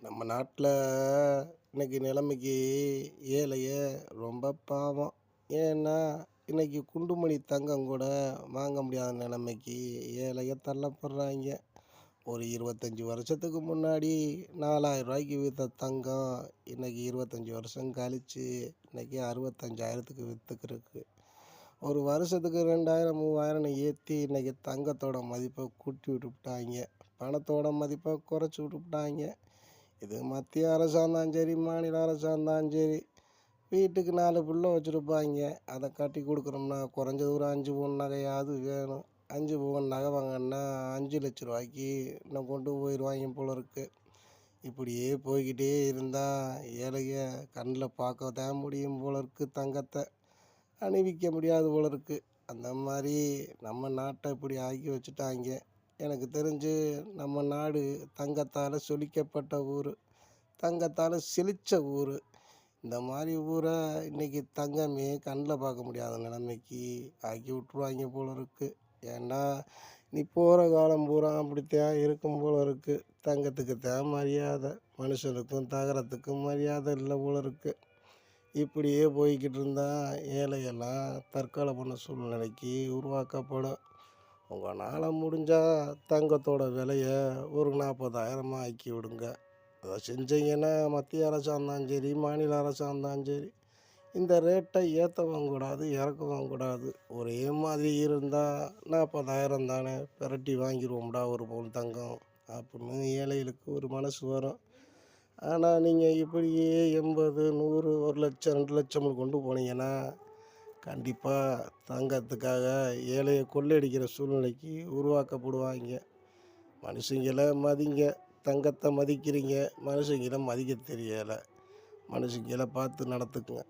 நம்ம நாட்டில் இன்னைக்கு நிலைமைக்கு ஏழைய ரொம்ப பாவம். ஏன்னா இன்னைக்கு குண்டுமணி தங்கம் கூட வாங்க முடியாத நிலைமைக்கு ஏழைய தள்ளப்படுறாங்க. ஒரு 25 வருஷத்துக்கு முன்னாடி 4000 ரூபாய்க்கு விற்ற தங்கம் இன்னைக்கு 25 வருஷம் கழிச்சு இன்னைக்கு 65,000க்கு விற்றுக்கிருக்கு. ஒரு வருஷத்துக்கு 2000 3000 ஏற்றி இன்னைக்கு தங்கத்தோட மதிப்பை கூட்டி விட்டுவிட்டாங்க. பணத்தோட மதிப்பை குறைச்சி விட்டுவிட்டாங்க. இது மத்திய அரசாக இருந்தாலும் சரி, மாநில அரசாக இருந்தாலும் சரி, வீட்டுக்கு 4 பிள்ளை வச்சுருப்பாங்க. அதை கட்டி கொடுக்குறோம்னா குறைஞ்சது ஒரு 5 பவுன் நகையாவது வேணும். 5 பவுன் நகை வாங்கன்னா 5 லட்ச ரூபாய்க்கு இன்னும் கொண்டு போயிடுவாங்க போல இருக்கு. இப்படியே போய்கிட்டே இருந்தால் ஏழைய கண்ணில் பார்க்க தான் முடியும் போல இருக்கு. தங்கத்தை அணிவிக்க முடியாது போல இருக்கு. அந்த மாதிரி நம்ம நாட்டை இப்படி ஆக்கி வச்சுட்டாங்க. எனக்கு தெரிஞ்சு நம்ம நாடு தங்கத்தால் சொலிக்கப்பட்ட ஊர், தங்கத்தால் செழித்த ஊர். இந்த மாதிரி ஊரை இன்றைக்கி தங்கமே கண்ணில் பார்க்க முடியாத நிலைமைக்கு ஆக்கி விட்ருவாங்க போல இருக்குது. ஏன்னா நீ போகிற காலம் பூரா அப்படித்தான் இருக்கும் போல இருக்குது. தங்கத்துக்கு தான் மரியாதை, மனுஷனுக்கும் தகரத்துக்கும் மரியாதை இல்லை போல இருக்குது. இப்படியே போய்கிட்டு இருந்தால் ஏழையெல்லாம் தற்கொலை பண்ண சூழ்நிலைக்கு உருவாக்கப்படும். உங்களால் முடிஞ்சால் தங்கத்தோட விலையை ஒரு 40,000 ஆக்கி விடுங்க. அதை செஞ்சீங்கன்னா மத்திய அரசாக இருந்தாலும் சரி, மாநில அரசாக இருந்தாலும் சரி, இந்த ரேட்டை ஏற்றவும் கூடாது, இறக்கவும் கூடாது. ஒரே மாதிரி இருந்தால் 40,000 தானே, பிரட்டி வாங்கிடுவோம்டா ஒரு பவுன் தங்கம் அப்படின்னு ஏழைகளுக்கு ஒரு மனசு வரும். ஆனால் நீங்கள் இப்படியே 80, 100, 1,00,000 2,00,000 கொண்டு போனீங்கன்னா கண்டிப்பாக தங்கத்துக்காக ஏழையை கொள்ளையடிக்கிற சூழ்நிலைக்கு உருவாக்கப்படுவாங்க. மனுஷங்களை மதிங்க. தங்கத்தை மதிக்கிறீங்க, மனுஷங்களை மதிக்க தெரியலை. மனுஷங்களை பார்த்து நடத்துக்குங்க.